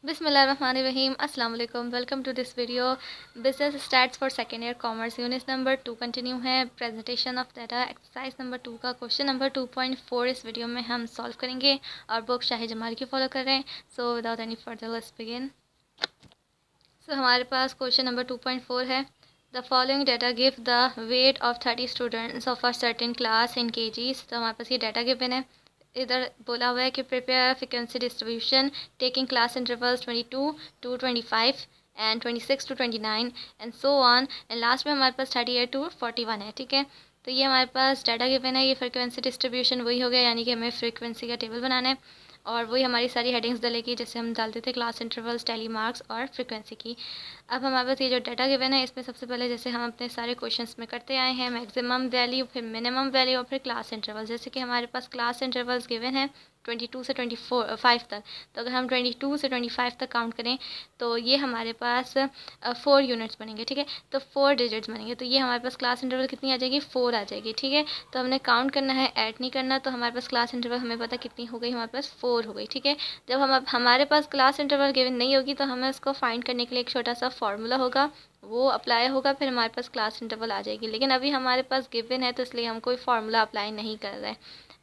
बिस्मिल्लाहिर्रहमानिर्रहीम अस्सलाम वालेकुम। Welcome to this video. Business stats for second year commerce unit number 2 continue है। Presentation of data exercise number 2 का question number 2.4 इस video में हम सॉल्व करेंगे और बुक शाहिद जमाल की फॉलो कर रहे हैं। So without any further let's begin. So हमारे पास क्वेश्चन नंबर 2.4 है। The following data give the weight of 30 students of a certain class in kgs. तो हमारे पास ये डाटा गिवन है। इधर बोला हुआ है कि prepare frequency distribution taking class intervals 22 to 25 and 26 to 29 and so on and last में हमारे पास 38 टू 41 है। ठीक है, तो ये हमारे पास डाटा गिवन है। ये फ्रिक्वेंसी डिस्ट्रीब्यूशन वही हो गया, यानी कि हमें फ्रिक्वेंसी का टेबल बनाना है और वही हमारी सारी हेडिंग्स डलेगी जैसे हम डालते थे क्लास इंटरवल्स, टैली मार्क्स और फ्रिक्वेंसी की। अब हमारे पास ये जो डाटा गिवन है इसमें सबसे पहले जैसे हम अपने सारे क्वेश्चंस में करते आए हैं, मैक्सिमम वैल्यू, फिर मिनिमम वैल्यू और फिर क्लास इंटरवल। जैसे कि हमारे पास क्लास इंटरवल्स गिवन है 22 से 25 तक। तो अगर हम 22 से 25 तक काउंट करें तो ये हमारे पास 4 यूनिट्स बनेंगे। ठीक है, तो 4 डिजिट्स बनेंगे। तो ये हमारे पास क्लास इंटरवल कितनी आ जाएगी, 4 आ जाएगी। ठीक है, तो हमने काउंट करना है, ऐड नहीं करना। तो हमारे पास क्लास इंटरवल हमें पता कितनी हो गई, हमारे पास 4 हो गई। ठीक है, जब हमारे पास क्लास इंटरवल गिवन नहीं होगी तो हमें उसको फाइंड करने के लिए एक छोटा सा फार्मूला होगा, वो अप्लाई होगा, फिर हमारे पास क्लास इंटरवल आ जाएगी। लेकिन अभी हमारे पास गिवन है तो इसलिए हम कोई फार्मूला अप्लाई नहीं कर रहे हैं।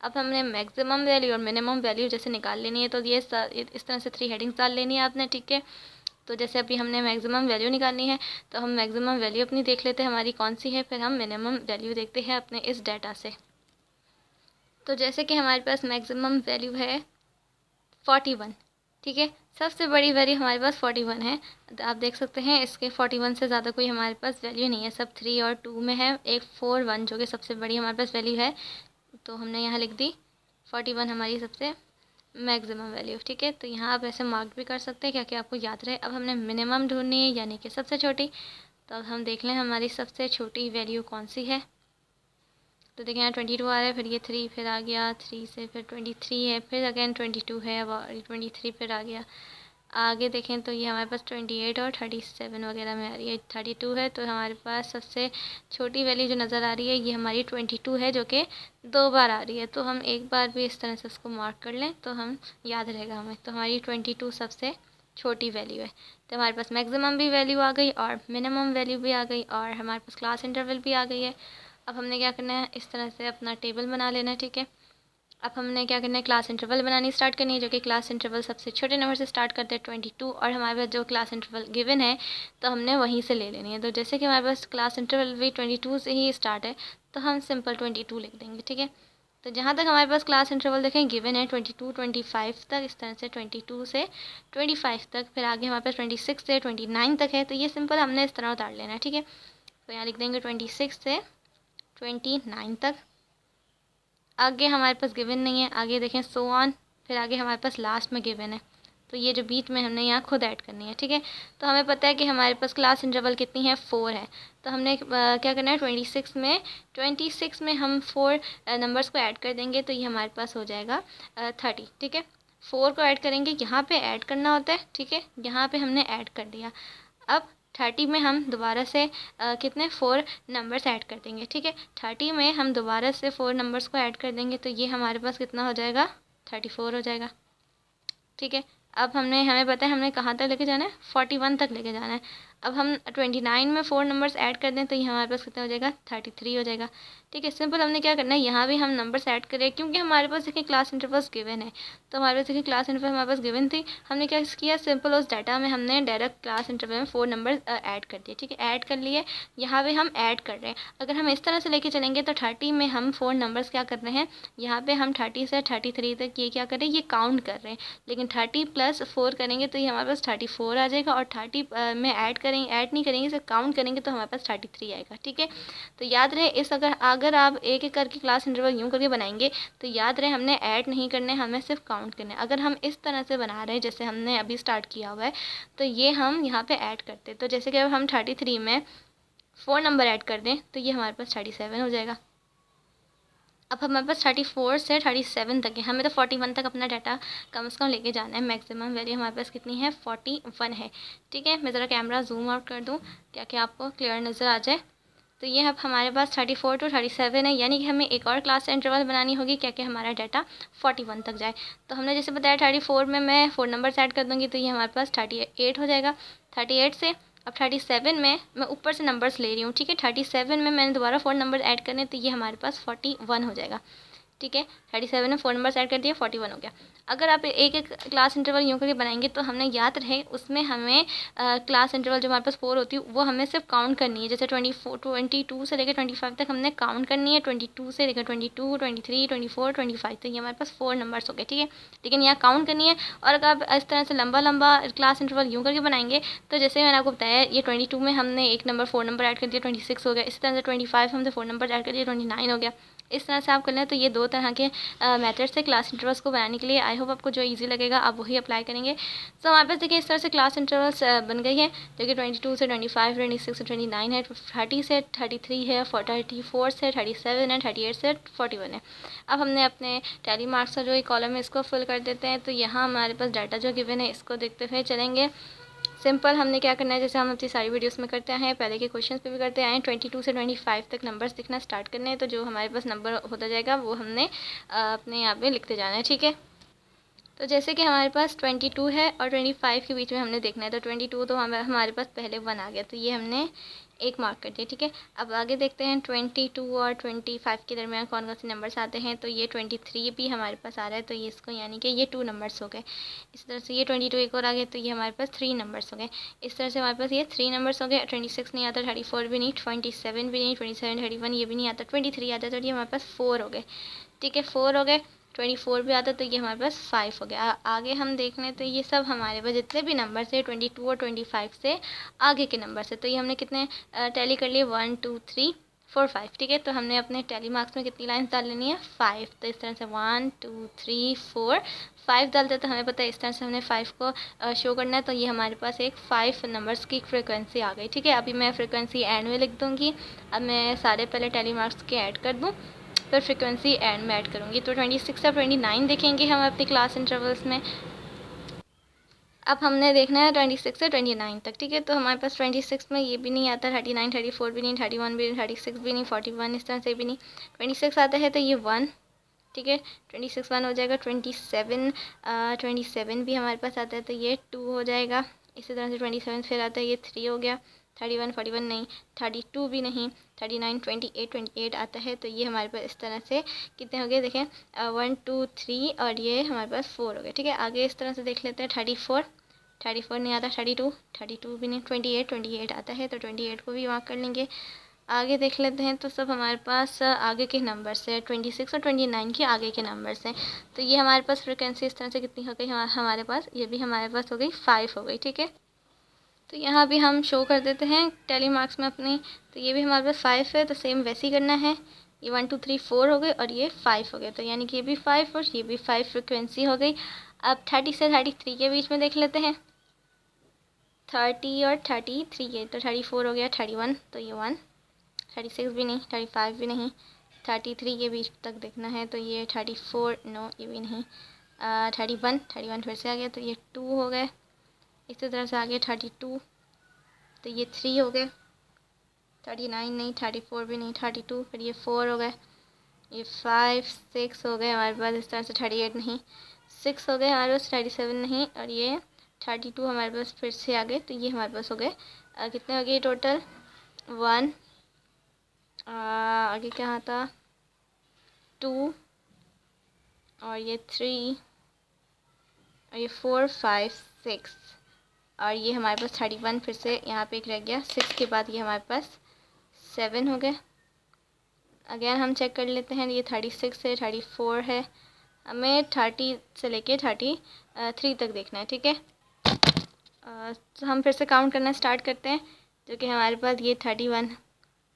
अब हमने मैक्सिमम वैल्यू और मिनिमम वैल्यू जैसे निकाल लेनी है, तो ये इस तरह से 3 हेडिंग्स डाल लेनी है आपने। ठीक है, तो जैसे अभी हमने मैक्सिमम वैल्यू निकालनी है तो हम मैक्सिमम वैल्यू अपनी देख लेते हैं हमारी कौन सी है, फिर हम मिनिमम वैल्यू देखते हैं अपने इस डाटा से। तो जैसे कि हमारे पास मैक्सिमम वैल्यू है 41। ठीक है, सबसे बड़ी वैल्यू हमारे पास 41 है। तो आप देख सकते हैं इसके 41 से ज़्यादा कोई हमारे पास वैल्यू नहीं है, सब 3 और 2 में है। एक 4 1 जो कि सबसे बड़ी हमारे पास वैल्यू है, तो हमने यहाँ लिख दी 41 हमारी सबसे मैक्सिमम वैल्यू। ठीक है, तो यहाँ आप ऐसे मार्क भी कर सकते हैं क्या कि आपको याद रहे। अब हमने मिनिमम ढूंढनी है यानी कि सबसे छोटी। तो अब हम देख लें हमारी सबसे छोटी वैल्यू कौन सी है। तो देखें यहाँ 22 आ रहा है, फिर ये 3 फिर आ गया, 3 से फिर 23 है, फिर अगेन 22 है, अब 23 फिर आ गया। आगे देखें तो ये हमारे पास 28 और 37 वगैरह में आ रही है। 32 है, तो हमारे पास सबसे छोटी वैल्यू जो नज़र आ रही है ये हमारी 22 है, जो कि 2 बार आ रही है। तो हम एक बार भी इस तरह से उसको मार्क कर लें तो हम याद रहेगा हमें। तो हमारी 22 सबसे छोटी वैल्यू है। तो हमारे पास मैक्सिमम भी वैल्यू आ गई और मिनिमम वैल्यू भी आ गई और हमारे पास क्लास इंटरवल भी आ गई है। अब हमने क्या करना है, इस तरह से अपना टेबल बना लेना है। ठीक है, अब हमने क्या करना है, क्लास इंटरवल बनानी स्टार्ट करनी है, जो कि क्लास इंटरवल सबसे छोटे नंबर से स्टार्ट करते हैं 22 और हमारे पास जो क्लास इंटरवल गिवन है तो हमने वहीं से ले लेनी है। तो जैसे कि हमारे पास क्लास इंटरवल भी 22 से ही स्टार्ट है तो हम सिंपल 22 लिख देंगे। ठीक है, तो जहाँ तक हमारे पास क्लास इंटरवल देखें गिवन है 22 25 तक, इस तरह से 22 से 25 तक, फिर आगे हमारे पास 26 से 29 तक है। तो ये सिंपल हमने इस तरह उतार लेना है। ठीक है, तो यहाँ लिख देंगे 26 से 29 तक। आगे हमारे पास गिवन नहीं है, आगे देखें सो ऑन, फिर आगे हमारे पास लास्ट में गिवन है। तो ये जो बीच में हमने यहाँ खुद ऐड करनी है। ठीक है, तो हमें पता है कि हमारे पास क्लास इंटरवल कितनी है, 4 है। तो हमने क्या करना है, 26 में हम 4 नंबर्स को ऐड कर देंगे तो ये हमारे पास हो जाएगा 30। ठीक है, 4 को ऐड करेंगे, यहाँ पे ऐड करना होता है। ठीक है, यहाँ पे हमने ऐड कर दिया। अब 30 में हम दोबारा से कितने 4 नंबर्स ऐड कर देंगे। ठीक है, 30 में हम दोबारा से 4 नंबर्स को ऐड कर देंगे तो ये हमारे पास कितना हो जाएगा, 34 हो जाएगा। ठीक है, अब हमें पता है हमने कहाँ तक लेके जाना है, 41 तक लेके जाना है। अब हम 29 में 4 नंबर्स ऐड कर दें तो ये हमारे पास कितना हो जाएगा, 33 हो जाएगा। ठीक है, सिंपल हमने क्या करना है, यहाँ भी हम नंबर्स ऐड करें क्योंकि हमारे पास देखिए क्लास इंटरवल्स गिवन है। तो हमारे पास देखिए क्लास इंटरवल हमारे पास गिवन थी, हमने क्या किया, सिंपल उस डाटा में हमने डायरेक्ट क्लास इंटरवल में 4 नंबर ऐड कर दिए। ठीक है, ऐड कर लिए, यहाँ पे हम ऐड कर रहे हैं। अगर हम इस तरह से लेके चलेंगे तो 30 में हम 4 नंबर्स क्या कर रहे हैं, यहाँ पे हम 30 से 33 तक ये क्या कर रहे हैं, ये काउंट कर रहे हैं। लेकिन 30 + 4 करेंगे तो ये हमारे पास 34 आ जाएगा और 30 में ऐड करेंगे, ऐड नहीं करेंगे, सिर्फ काउंट करेंगे तो हमारे पास 33 आएगा। ठीक है, तो याद रहे इस अगर आप एक एक करके क्लास इंटरवल यूँ करके बनाएंगे तो याद रहे हमने ऐड नहीं करने, हमें सिर्फ काउंट करना है। अगर हम इस तरह से बना रहे हैं जैसे हमने अभी स्टार्ट किया हुआ है तो ये हम यहाँ पे ऐड करते। तो जैसे कि अब हम 33 में 4 नंबर ऐड कर दें तो ये हमारे पास 37 हो जाएगा। अब हमारे पास 34 से 37 तक है, हमें तो 41 तक अपना डाटा कम से कम लेके जाना है। मैक्सिमम वैल्यू हमारे पास कितनी है, 41 है। ठीक है, मैं ज़रा कैमरा जूम आउट कर दूँ क्या आपको क्लियर नज़र आ जाए। तो ये अब हमारे पास 34 to 37 है, यानी कि हमें एक और क्लास इंटरवल बनानी होगी क्या कि हमारा डाटा 41 तक जाए। तो हमने जैसे बताया 34 में मैं 4 नंबर्स ऐड कर दूँगी तो ये हमारे पास 38 हो जाएगा। 38 से अब 37 में मैं ऊपर से नंबर्स ले रही हूँ, ठीक है। 37 में मैंने दोबारा 4 नंबर ऐड करने, तो ये हमारे पास 41 हो जाएगा, ठीक है। 37 में 4 नंबर्स ऐड कर दिए, 41 हो गया। अगर आप एक एक क्लास इंटरवल यूँ करके बनाएंगे तो हमने याद रहे उसमें हमें क्लास इंटरवल जो हमारे पास 4 होती है वो हमें सिर्फ काउंट करनी है। जैसे 22 से लेकर 25 तक हमने काउंट करनी है, 22 से लेकर 22, 23, 24, 25, तो ये हमारे पास 4 नंबर्स हो गए, ठीक है। लेकिन यहाँ काउंट करनी है। और अगर आप इस तरह से लंबा लंबा क्लास इंटरवल यूँ करके बनाएंगे तो जैसे मैंने आपको बताया ये 22 में हमने एक नंबर 4 नंबर ऐड कर दिया, 26 हो गया। इसी तरह से 25 हमने 4 नंबर ऐड कर दिया, 29 हो गया। इस तरह से आप कर लें। तो ये 2 तरह के मेथड्स से क्लास इंटरवल्स को बनाने के लिए। आई होप आपको जो इजी लगेगा आप वही अप्लाई करेंगे। तो हमारे पास देखिए इस तरह से क्लास इंटरवल्स बन गई है, जो कि 22 से 25, 26 से 29 है, 30 से 33 है, 34 से 37 है, 38 से 41 है। अब हमने अपने टैली मार्क्स का जो ये कॉलम है इसको फिल कर देते हैं। तो यहाँ हमारे पास डाटा जो गिवन है इसको देखते हुए चलेंगे। सिंपल हमने क्या करना है, जैसे हम अपनी सारी वीडियोस में करते हैं, पहले के क्वेश्चंस पे भी करते आए हैं, 22 से 25 तक नंबर्स दिखना स्टार्ट करने हैं। तो जो हमारे पास नंबर होता जाएगा वो हमने अपने यहाँ पे लिखते जाना है, ठीक है। तो जैसे कि हमारे पास 22 है और 25 के बीच में हमने देखना है। तो 22 तो हमारे पास पहले 1 आ गया, तो ये हमने एक मार्क कर दिया, ठीक है। अब आगे देखते हैं 22 और 25 के दरमियान कौन कौन से नंबर्स आते हैं। तो ये 23 भी हमारे पास आ रहा है, तो ये इसको यानी कि ये 2 नंबर्स हो गए। इस तरह से ये 22 एक और आ गया, तो ये हमारे पास 3 नंबर्स हो गए। इस तरह से हमारे पास ये 3 नंबर्स हो गए। 26 नहीं आता, 34 भी नहीं, 27 भी नहीं, 27, 31 ये भी नहीं आता, 23 आता, तो ये हमारे पास 4 हो गए, ठीक है। 4 हो गए। 24 भी आता, तो ये हमारे पास 5 हो गया। आगे हम देख लें तो ये सब हमारे पास जितने भी नंबर थे 22 और 25 से आगे के नंबर से, तो ये हमने कितने टैली कर लिए, 1 2 3 4 5, ठीक है। तो हमने अपने टैली मार्क्स में कितनी लाइन्स डाल लेनी है, 5। तो इस तरह से 1 2 3 4 5 डालते, तो हमें पता है इस तरह से हमने 5 को शो करना है। तो ये हमारे पास एक 5 नंबर्स की फ्रिक्वेंसी आ गई, ठीक है। अभी मैं फ्रिक्वेंसी एंड में लिख दूँगी। अब मैं सारे पहले टैली मार्क्स के ऐड कर दूँ, फिर फ्रिक्वेंसी एंड में ऐड करूँगी। तो 26 और 29 देखेंगे हम अपनी क्लास इंटरवल्स में। अब हमने देखना है 26 से 29 तक, ठीक है। तो हमारे पास 26 में ये भी नहीं आता, 39 34 भी नहीं, 31 भी नहीं, 36 भी नहीं, 41 इस तरह से भी नहीं। 26 आता है तो ये 1, ठीक है। 26 1 हो जाएगा। 27 भी हमारे पास आता है तो ये 2 हो जाएगा। इसी तरह से 27 फिर आता है, ये 3 हो गया। 31 41 नहीं, 32 भी नहीं, 39 28 आता है, तो ये हमारे पास इस तरह से कितने हो गए देखें, 1 2 3 और ये हमारे पास 4 हो गए, ठीक है। आगे इस तरह से देख लेते हैं 34 नहीं आता, 32 भी नहीं, 28 आता है, तो 28 को भी मार्क कर लेंगे। आगे देख लेते हैं तो सब हमारे पास आगे के नंबर्स है, 26 और 29 के आगे के नंबर्स हैं। तो ये हमारे पास फ्रिक्वेंसी इस तरह से कितनी हो गई हमारे पास, ये भी हमारे पास हो गई 5 हो गई, ठीक है। तो यहाँ भी हम शो कर देते हैं टैली मार्क्स में अपनी। तो ये भी हमारे पास 5 है, तो सेम वैसे ही करना है। ये 1 2 3 4 हो गए और ये 5 हो गए, तो यानी कि ये भी 5 और ये भी 5 फ्रिक्वेंसी हो गई। अब 30 से 33 के बीच में देख लेते हैं। 30 और 33 है, तो 34 हो गया, 31 तो ये 1, 36 भी नहीं, 35 भी नहीं, 33 के बीच तक देखना है, तो ये 34 नो ये भी नहीं, 31 फिर से आ गया, तो ये 2 हो गए। इसी तरह से आगे 32 तो ये 3 हो गए। 39 नहीं, 34 भी नहीं, 32 फिर ये 4 हो गए। ये 5 6 हो गए हमारे पास। इस तरह से 38 नहीं, 6 हो गए हमारे पास। 37 नहीं और ये 32 हमारे पास फिर से आ गए, तो ये हमारे पास हो गए कितने हो गए टोटल 1, आगे क्या था 2 और ये 3 और ये 4 5 6 और ये हमारे पास 31 फिर से यहाँ पे एक रह गया। 6 के बाद ये हमारे पास 7 हो गए। अगेन हम चेक कर लेते हैं, ये 36 है, 34 है, हमें 30 से लेके 33 तक देखना है, ठीक है। तो हम फिर से काउंट करना स्टार्ट करते हैं, जो कि हमारे पास ये 31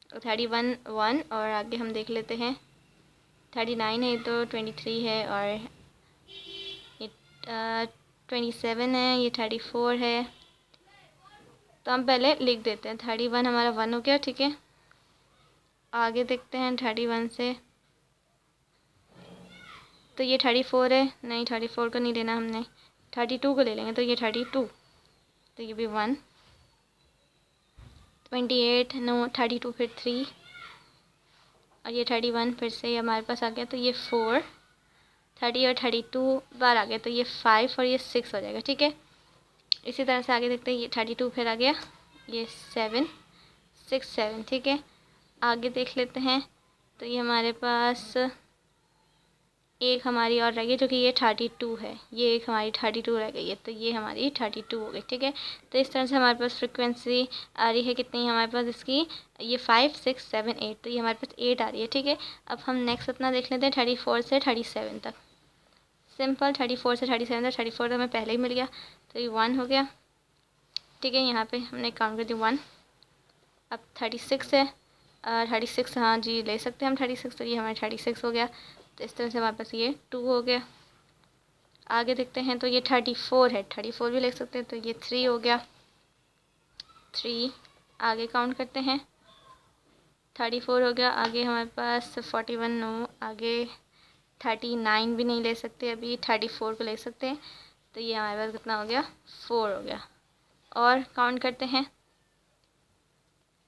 1 और आगे हम देख लेते हैं 39 है, तो 23 है और ये 27 है, ये 34 है। तो हम पहले लिख देते हैं 31 हमारा 1 हो गया, ठीक है। आगे देखते हैं 31 से, तो ये 34 है, नहीं 34 को नहीं लेना हमने, 32 को ले लेंगे, तो ये 32 तो ये भी 1, 28 नो, 32 फिर 3 और ये 31 फिर से हमारे पास आ गया, तो ये 4, 30 और 32 बार आ गया, तो ये 5 और ये 6 हो जाएगा। ठीक है, इसी तरह से आगे देखते हैं, ये 32 फिर आ गया, ये 7, 6, 7। ठीक है, आगे देख लेते हैं, तो ये हमारे पास एक हमारी और रह गई जो कि ये 32 है, ये एक हमारी 32 रह गई है, तो ये हमारी 32 हो गई। ठीक है, तो इस तरह से हमारे पास फ्रिक्वेंसी आ रही है कितनी हमारे पास इसकी, ये 5, 6, 7, 8, तो ये हमारे पास 8 आ रही है। ठीक है, अब हम नेक्स्ट अपना देख लेते हैं 34 से 37 तक। सिंपल, 34 से 37 तक, 34 तो हमें पहले ही मिल गया, तो ये 1 हो गया। ठीक है, यहाँ पे हमने काउंट कर दी 1। अब 36 है, 36 हाँ जी ले सकते हैं हम 36, तो ये हमारा 36 हो गया। तो इस तरह से हमारे पास ये 2 हो गया। आगे देखते हैं, तो ये 34 है, 34 भी लिख सकते हैं, तो ये 3 हो गया, 3। आगे काउंट करते हैं, 34 हो गया। आगे हमारे पास 41 नो, आगे 39 भी नहीं ले सकते, अभी 34 को ले सकते हैं, तो ये हमारे पास कितना हो गया, 4 हो गया। और काउंट करते हैं,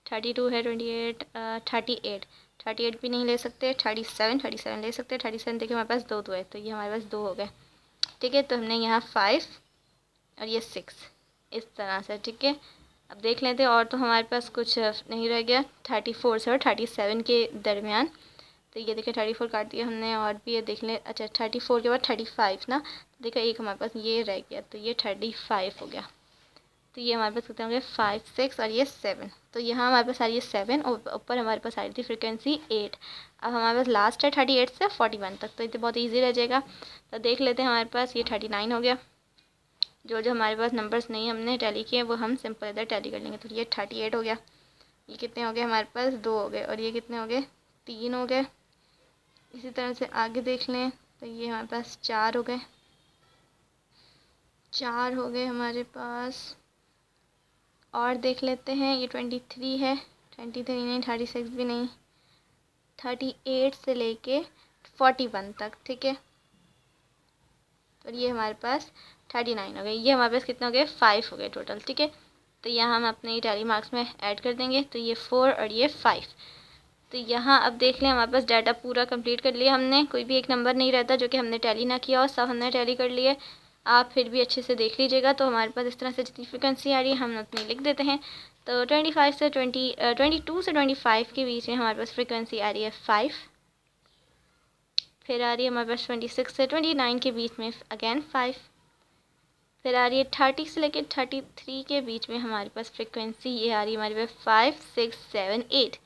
32 है, 28, 38 भी नहीं ले सकते, 37 ले सकते हैं, 37 देखिए हमारे पास 2 है, तो ये हमारे पास 2 हो गए। ठीक है, तो हमने यहाँ 5 और ये 6 इस तरह से। ठीक है, अब देख लेते हैं, और तो हमारे पास कुछ नहीं रह गया 34 से और 37 के दरमियान। तो ये देखिए 34 काट दिया हमने, और भी ये देख लें, अच्छा 34 के बाद 35 ना, तो देखो एक हमारे पास ये रह गया, तो ये 35 हो गया। तो ये हमारे पास कितने हो गए, 5, 6 और ये 7। तो यहाँ हमारे पास आ रही है 7 और ऊपर हमारे पास आ रही थी फ्रिक्वेंसी 8। अब हमारे पास लास्ट है 38 से 41 तक, तो ये तो बहुत ईजी रह जाएगा। तो देख लेते हैं, हमारे पास ये 39 हो गया। जो जो हमारे पास नंबर्स नहीं हमने टैली किए वो हम सिंपल इधर टैली कर लेंगे। तो ये 38 हो गया, ये कितने हो गए हमारे पास, 2 हो गए, और ये कितने हो गए, 3 हो गए। इसी तरह से आगे देख लें, तो ये हमारे पास 4 हो गए, 4 हो गए हमारे पास। और देख लेते हैं, ये 23 है, 23 नहीं, 36 भी नहीं, 38 से लेके 41 तक। ठीक है, तो ये हमारे पास 39 हो गए, ये हमारे पास कितने हो गए, 5 हो गए टोटल। ठीक है, तो यहाँ हम अपने टैली मार्क्स में ऐड कर देंगे, तो ये 4 और ये 5। तो यहाँ अब देख लें, हमारे पास डाटा पूरा कंप्लीट कर लिया हमने, कोई भी एक नंबर नहीं रहता जो कि हमने टैली ना किया और सब हमने टैली कर लिए। आप फिर भी अच्छे से देख लीजिएगा। तो हमारे पास इस तरह से जितनी फ्रिक्वेंसी आ रही है हम अपनी लिख देते हैं। तो 22 से 25 के बीच में हमारे पास फ्रिक्वेंसी आ रही है 5। फिर आ रही है हमारे पास 26 से 29 के बीच में अगेन 5। फिर आ रही है 30 से लेकर 33 के बीच में हमारे पास फ्रिक्वेंसी ये आ रही है हमारे पास 5, 6, 7, 8।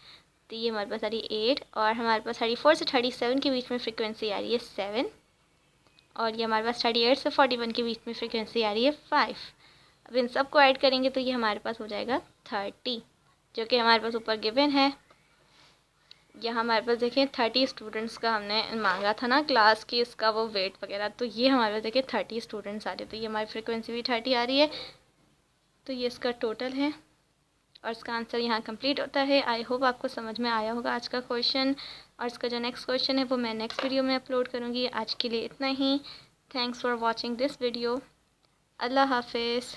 तो ये हमारे पास आ रही है 8। और हमारे पास 34 से 37 के बीच में फ्रिक्वेंसी आ रही है 7। और ये हमारे पास 38 से 41 के बीच में फ्रिक्वेंसी आ रही है 5। अब इन सब को ऐड करेंगे तो ये हमारे पास हो जाएगा 30, जो कि हमारे पास ऊपर गिवन है। यहाँ हमारे पास देखिए 30 स्टूडेंट्स का हमने मांगा था ना क्लास की, इसका वो वेट वगैरह, तो ये हमारे पास देखिए 30 स्टूडेंट्स आ रहे हैं, तो ये हमारी फ्रिक्वेंसी भी 30 आ रही है। तो ये इसका टोटल है और इसका आंसर यहाँ कंप्लीट होता है। आई होप आपको समझ में आया होगा आज का क्वेश्चन, और इसका जो नेक्स्ट क्वेश्चन है वो मैं नेक्स्ट वीडियो में अपलोड करूँगी। आज के लिए इतना ही। Thanks for watching this video. अल्लाह हाफिज़।